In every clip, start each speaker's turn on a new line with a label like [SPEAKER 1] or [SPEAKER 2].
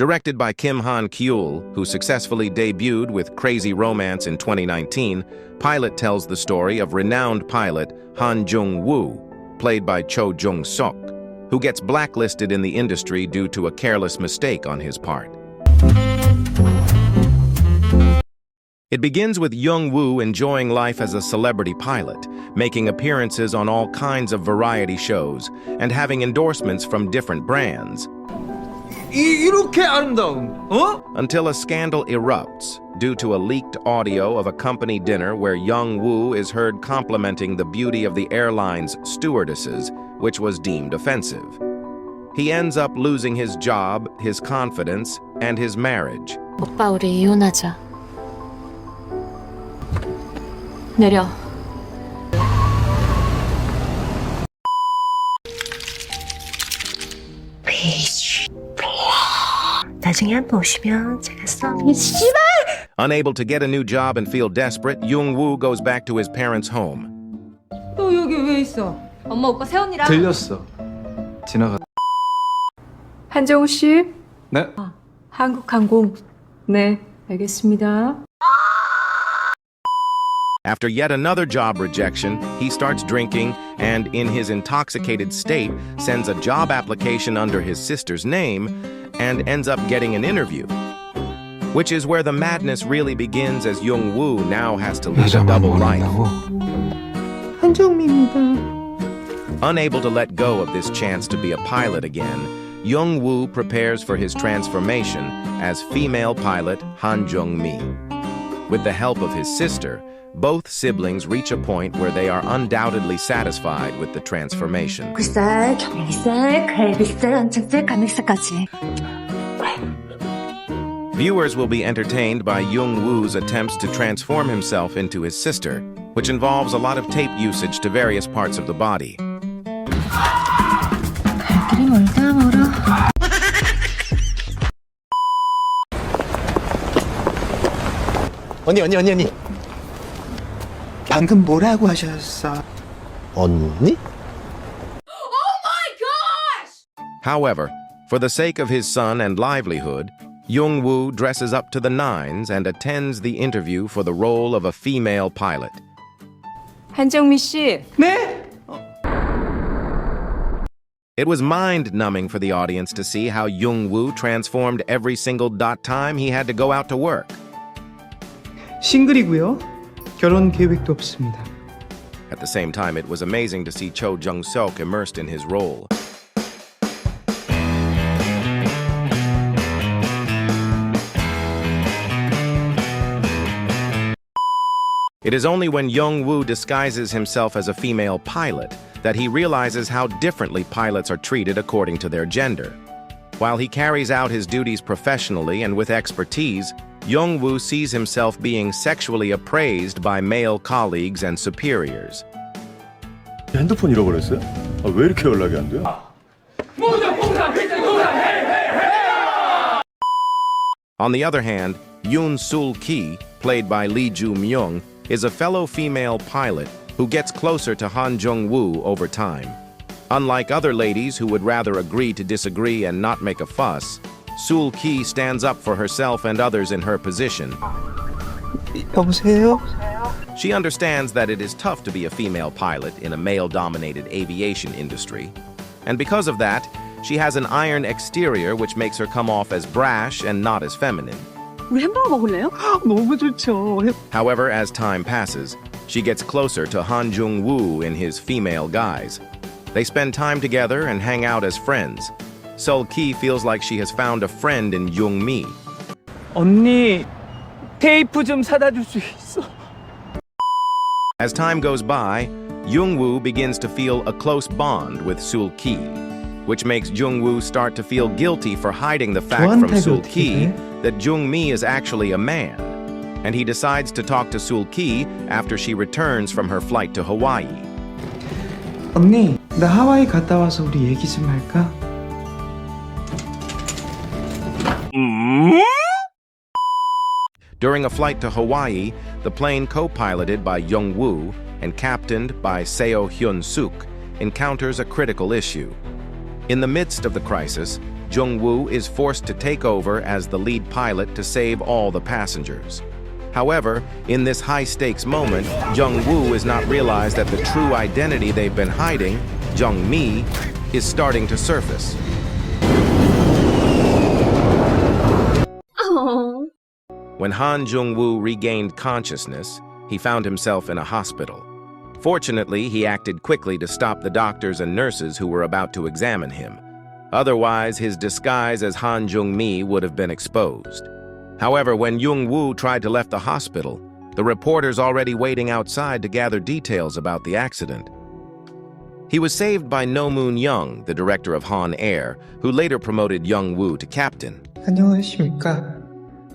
[SPEAKER 1] Directed by Kim Han-kyul, who successfully debuted with Crazy Romance in 2019, Pilot tells the story of renowned pilot Han Jung-woo, played by Jung-suk, who gets blacklisted in the industry due to a careless mistake on his part. It begins with Jung-woo enjoying life as a celebrity pilot, making appearances on all kinds of variety shows, and having endorsements from different brands.
[SPEAKER 2] 이렇게 아름다운,
[SPEAKER 1] Until a scandal erupts due to a leaked audio of a company dinner where Jung-woo is heard complimenting the beauty of the airline's stewardesses, which was deemed offensive. He ends up losing his job, his confidence, and his marriage.
[SPEAKER 3] 오빠, 우리 이혼하자. 내려.
[SPEAKER 4] 나중에 한번 오시면 제가 서비스.
[SPEAKER 1] Unable to get a new job and feel desperate, Jung-woo goes back to his parents' home.
[SPEAKER 5] 너 여기 왜 있어?
[SPEAKER 3] 엄마, 오빠 새언니랑.
[SPEAKER 2] 들렸어. 지나가.
[SPEAKER 5] 한정우 씨?
[SPEAKER 2] 네.
[SPEAKER 5] 한국항공. 네, 알겠습니다.
[SPEAKER 1] After yet another job rejection, he starts drinking and, in his intoxicated state, sends a job application under his sister's name and ends up getting an interview. Which is where the madness really begins, as Jung-woo now has to lead a double life.
[SPEAKER 5] 한정미입니다.
[SPEAKER 1] Unable to let go of this chance to be a pilot again, Jung-woo prepares for his transformation as female pilot Han Jung-mi. With the help of his sister, both siblings reach a point where they are undoubtedly satisfied with the transformation.
[SPEAKER 4] 살, 경리살, 갈비살, 안창살, 가맥살까지.
[SPEAKER 1] Viewers will be entertained by Jung-woo's attempts to transform himself into his sister, which involves a lot of tape usage to various parts of the body.
[SPEAKER 4] 갈 길이 멀다 멀어.
[SPEAKER 6] 언니. 방금 뭐라고 하셨어? 언니?
[SPEAKER 1] However, for the sake of his son and livelihood, Jung-woo dresses up to the nines and attends the interview for the role of a female pilot.
[SPEAKER 5] 한정미 씨.
[SPEAKER 2] 네?
[SPEAKER 1] It was mind-numbing for the audience to see how Jung-woo transformed every single time he had to go out to work.
[SPEAKER 2] 싱글이고요. 결혼 계획도 없습니다.
[SPEAKER 1] At the same time, it was amazing to see Jung-suk immersed in his role. It is only when Jung-woo disguises himself as a female pilot that he realizes how differently pilots are treated according to their gender. While he carries out his duties professionally and with expertise, Jung-woo sees himself being sexually appraised by male colleagues and superiors.
[SPEAKER 7] 핸드폰 잃어버렸어요? 왜 이렇게 연락이 안 돼요?
[SPEAKER 1] On the other hand, Yoon-sul-ki, played by Lee Joo-myung, is a fellow female pilot who gets closer to Han Jung-woo over time. Unlike other ladies who would rather agree to disagree and not make a fuss, Sul-ki stands up for herself and others in her position.
[SPEAKER 2] 여보세요?
[SPEAKER 1] She understands that it is tough to be a female pilot in a male-dominated aviation industry. And because of that, she has an iron exterior which makes her come off as brash and not as feminine.
[SPEAKER 4] 우리 햄버거 먹을래요?
[SPEAKER 2] 너무 좋죠.
[SPEAKER 1] However, as time passes, she gets closer to Han Jung-woo in his female guise. They spend time together and hang out as friends. Sul-ki feels like she has found a friend in Jung-mi.
[SPEAKER 2] 언니, 테이프 좀 사다 줄 수 있어?
[SPEAKER 1] As time goes by, Jung-woo begins to feel a close bond with Sul-ki, which makes Jung-woo start to feel guilty for hiding the fact from Sul-ki that Jung-mi is actually a man, and he decides to talk to Sul-ki after she returns from her flight to Hawaii.
[SPEAKER 2] 언니, 나 하와이 갔다 와서 우리 얘기 좀 할까?
[SPEAKER 1] During a flight to Hawaii, the plane co-piloted by Jung-woo and captained by Jung-suk encounters a critical issue. In the midst of the crisis, Jung-woo is forced to take over as the lead pilot to save all the passengers. However, in this high-stakes moment, Jung-woo is not realized that the true identity they've been hiding, Jung-mi, is starting to surface.
[SPEAKER 4] Oh.
[SPEAKER 1] When Han Jung-woo regained consciousness, he found himself in a hospital. Fortunately, he acted quickly to stop the doctors and nurses who were about to examine him. Otherwise, his disguise as Han Jung-mi would have been exposed. However, when Jung-woo tried to leave the hospital, the reporters already waiting outside to gather details about the accident. He was saved by No Moon-young, the director of Han Air, who later promoted Jung-woo to captain.
[SPEAKER 2] 안녕하십니까.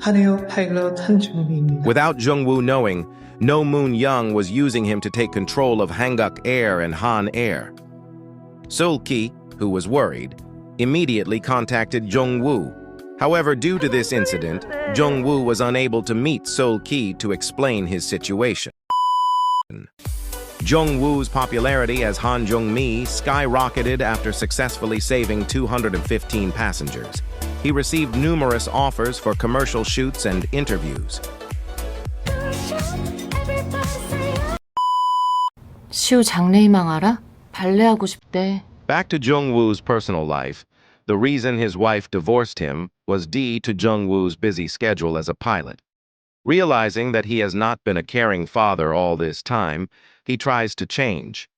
[SPEAKER 2] 한에어 파일럿 한중미입니다.
[SPEAKER 1] Without Jung-woo knowing, No Moon-young was using him to take control of Hanguk Air and Han Air. Seol-ki, who was worried, immediately contacted Jung-woo. However, due to this incident, Jung-woo was unable to meet Seol-ki to explain his situation. Jung-woo's popularity as Han Jung-mi skyrocketed after successfully saving 215 passengers. He received numerous offers for commercial shoots and interviews.
[SPEAKER 3] 시우 장래희망 알아? 발레하고 싶대.
[SPEAKER 1] Back to Jung-woo's personal life, the reason his wife divorced him was due to Jung-woo's busy schedule as a pilot. Realizing that he has not been a caring father all this time, he tries to change.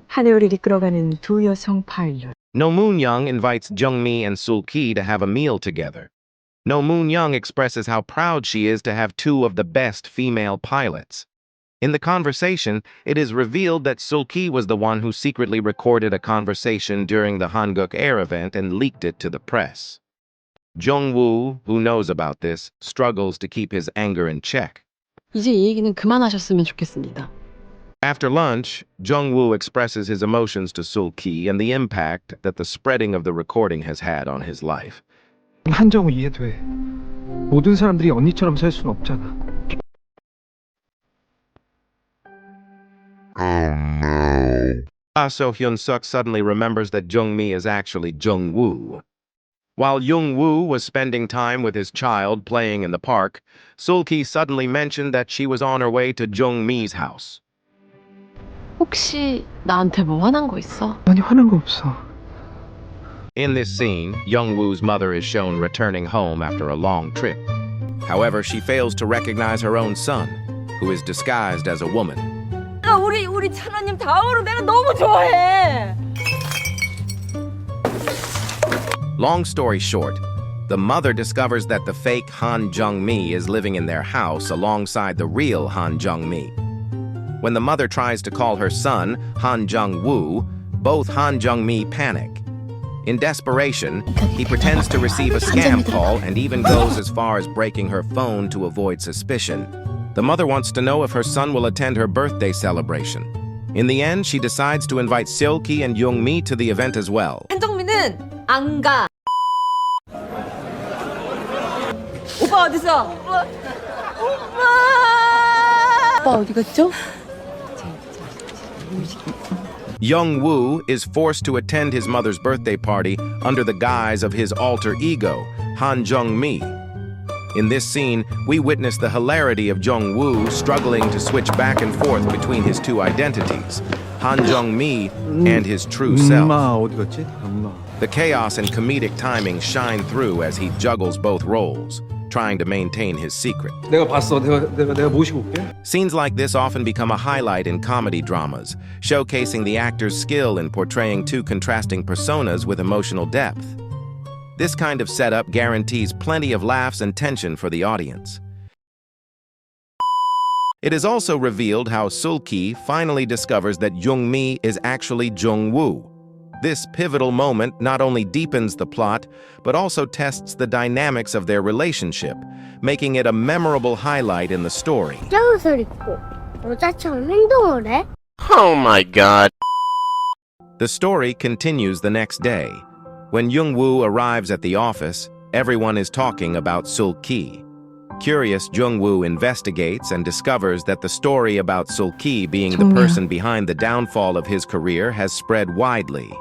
[SPEAKER 5] 한에어를 이끌어가는 두 여성 파일럿.
[SPEAKER 1] No Moon-young invites Jung-mi and Seol-ki to have a meal together. No Moon-young expresses how proud she is to have two of the best female pilots. In the conversation, it is revealed that Seol-ki was the one who secretly recorded a conversation during the Hanguk Air event and leaked it to the press. Jung-woo, who knows about this, struggles to keep his anger in check.
[SPEAKER 8] 이제 이 얘기는 그만하셨으면 좋겠습니다.
[SPEAKER 1] After lunch, Jung-woo expresses his emotions to Seol-ki and the impact that the spreading of the recording has had on his life.
[SPEAKER 2] 한정우 이해돼. 모든 사람들이 언니처럼 살 수는 없잖아.
[SPEAKER 1] So Jung-suk suddenly remembers that Jung-mi is actually Jung-woo. While Jung-woo was spending time with his child playing in the park, Seol-ki suddenly mentioned that she was on her way to Jung-mi's house.
[SPEAKER 8] 혹시 나한테 뭐 화난 거 있어?
[SPEAKER 2] 아니 화난 거 없어.
[SPEAKER 1] In this scene, Jung-woo's mother is shown returning home after a long trip. However, she fails to recognize her own son, who is disguised as a woman.
[SPEAKER 5] 우리 찬호님 다음으로 내가 너무 좋아해.
[SPEAKER 1] Long story short, the mother discovers that the fake Han Jung-mi is living in their house alongside the real Han Jung-mi. When the mother tries to call her son, Han Jung-woo, both Han Jung-mi panic. In desperation, he pretends to receive a scam call and even goes as far as breaking her phone to avoid suspicion. The mother wants to know if her son will attend her birthday celebration. In the end, she decides to invite Seol-ki and Jung-mi to the event as well.
[SPEAKER 5] 한정민은 안 가. 오빠 어딨어?
[SPEAKER 8] 오빠 어디 갔죠?
[SPEAKER 1] Jung-woo is forced to attend his mother's birthday party under the guise of his alter ego, Han Jung-mi. In this scene, we witness the hilarity of Jung-woo struggling to switch back and forth between his two identities, Han Jung-mi and his true self.
[SPEAKER 7] 어디 갔지? 엄마.
[SPEAKER 1] The chaos and comedic timing shine through as he juggles both roles, trying to maintain his secret.
[SPEAKER 2] 내가 봤어. 내가 모시고 올게.
[SPEAKER 1] Scenes like this often become a highlight in comedy dramas, showcasing the actor's skill in portraying two contrasting personas with emotional depth. This kind of setup guarantees plenty of laughs and tension for the audience. It is also revealed how Seol-ki finally discovers that Jung-mi is actually Jung-woo. This pivotal moment not only deepens the plot, but also tests the dynamics of their relationship, making it a memorable highlight in the story.
[SPEAKER 9] 옷을 입고 여자처럼 행동을 해?
[SPEAKER 6] Oh my god.
[SPEAKER 1] The story continues the next day. When Jung-woo arrives at the office, everyone is talking about Seol-ki. Curious, Jung-woo investigates and discovers that the story about Seol-ki being the person behind the downfall of his career has spread widely.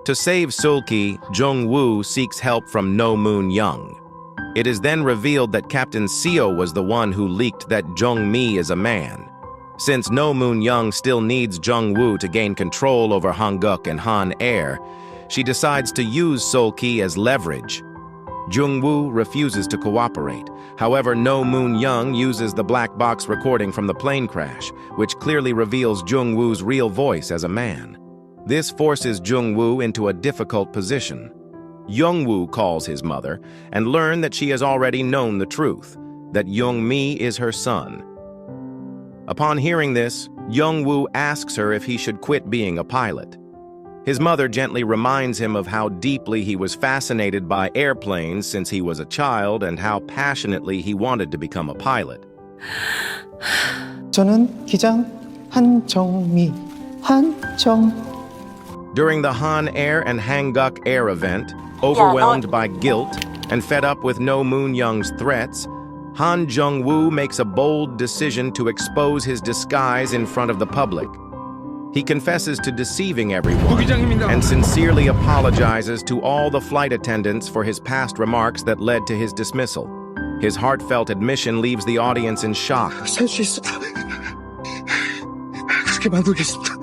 [SPEAKER 1] To save Sul-ki, Jung-woo seeks help from No Moon-young. It is then revealed that Captain Seo was the one who leaked that Jung-mi is a man. Since No Moon-young still needs Jung-woo to gain control over Hanguk and Han Air, she decides to use Sul-ki as leverage. Jung-woo refuses to cooperate. However, No Moon-young uses the black box recording from the plane crash, which clearly reveals Jung-woo's real voice as a man. This forces Jung-woo into a difficult position. Jung-woo calls his mother and learns that she has already known the truth, that Jung-mi is her son. Upon hearing this, Jung-woo asks her if he should quit being a pilot. His mother gently reminds him of how deeply he was fascinated by airplanes since he was a child and how passionately he wanted to become a pilot.
[SPEAKER 2] 저는 기장 한정미.
[SPEAKER 1] During the Han Air and Hanguk Air event, overwhelmed by guilt and fed up with No Moon-young's threats, Han Jung-woo makes a bold decision to expose his disguise in front of the public. He confesses to deceiving everyone and sincerely apologizes to all the flight attendants for his past remarks that led to his dismissal. His heartfelt admission leaves the audience in shock.
[SPEAKER 2] 살 수 있어. 그렇게 만들겠습니다.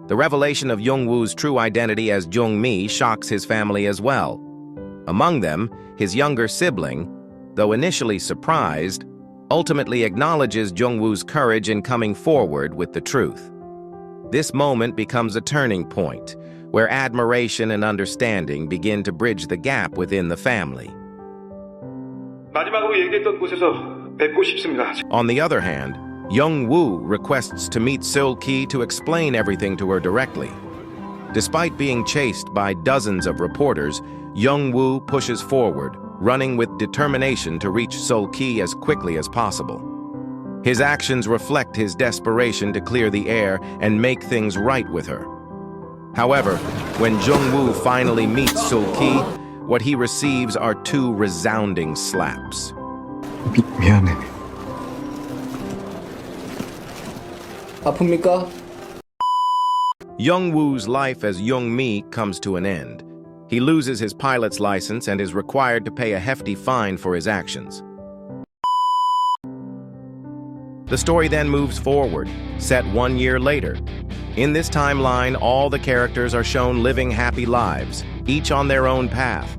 [SPEAKER 1] The revelation of Jung-woo's true identity as Jung-mi shocks his family as well. Among them, his younger sibling, though initially surprised, ultimately acknowledges Jung-woo's courage in coming forward with the truth. This moment becomes a turning point, where admiration and understanding begin to bridge the gap within the family.
[SPEAKER 10] 마지막으로 얘기했던 곳에서 뵙고 싶습니다.
[SPEAKER 1] On the other hand, Jung-woo requests to meet Sul-ki to explain everything to her directly. Despite being chased by dozens of reporters, Jung-woo pushes forward, running with determination to reach Sul-ki as quickly as possible. His actions reflect his desperation to clear the air and make things right with her. However, when Jung-woo finally meets Sul-ki, what he receives are two resounding slaps.
[SPEAKER 2] 미안해. 아픕니까?
[SPEAKER 1] Jung-woo's life as Jung-mi comes to an end. He loses his pilot's license and is required to pay a hefty fine for his actions. The story then moves forward, set 1 year later. In this timeline, all the characters are shown living happy lives, each on their own path.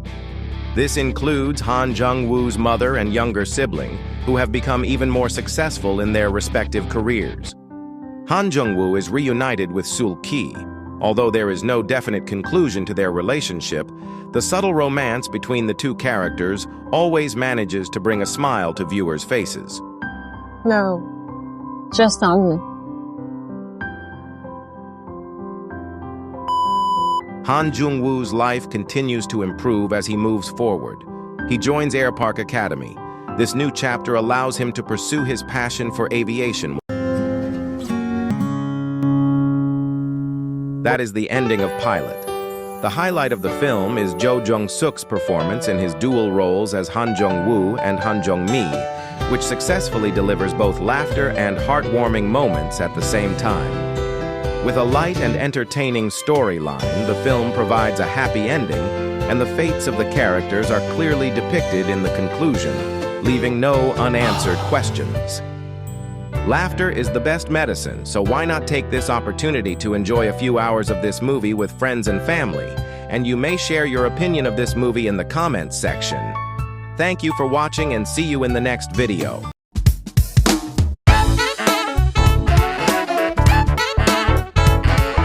[SPEAKER 1] This includes Han Jung-woo's mother and younger sibling, who have become even more successful in their respective careers. Han Jung-woo is reunited with Sul-ki. Although there is no definite conclusion to their relationship, the subtle romance between the two characters always manages to bring a smile to viewers' faces.
[SPEAKER 8] No, just ugly.
[SPEAKER 1] Han Jung-woo's life continues to improve as he moves forward. He joins Airpark Academy. This new chapter allows him to pursue his passion for aviation. That is the ending of Pilot. The highlight of the film is Jung-suk's performance in his dual roles as Han Jung-woo and Han Jung-mi, which successfully delivers both laughter and heartwarming moments at the same time. With a light and entertaining storyline, the film provides a happy ending, and the fates of the characters are clearly depicted in the conclusion, leaving no unanswered questions. Laughter is the best medicine, so why not take this opportunity to enjoy a few hours of this movie with friends and family? And you may share your opinion of this movie in the comments section. Thank you for watching and see you in the next video.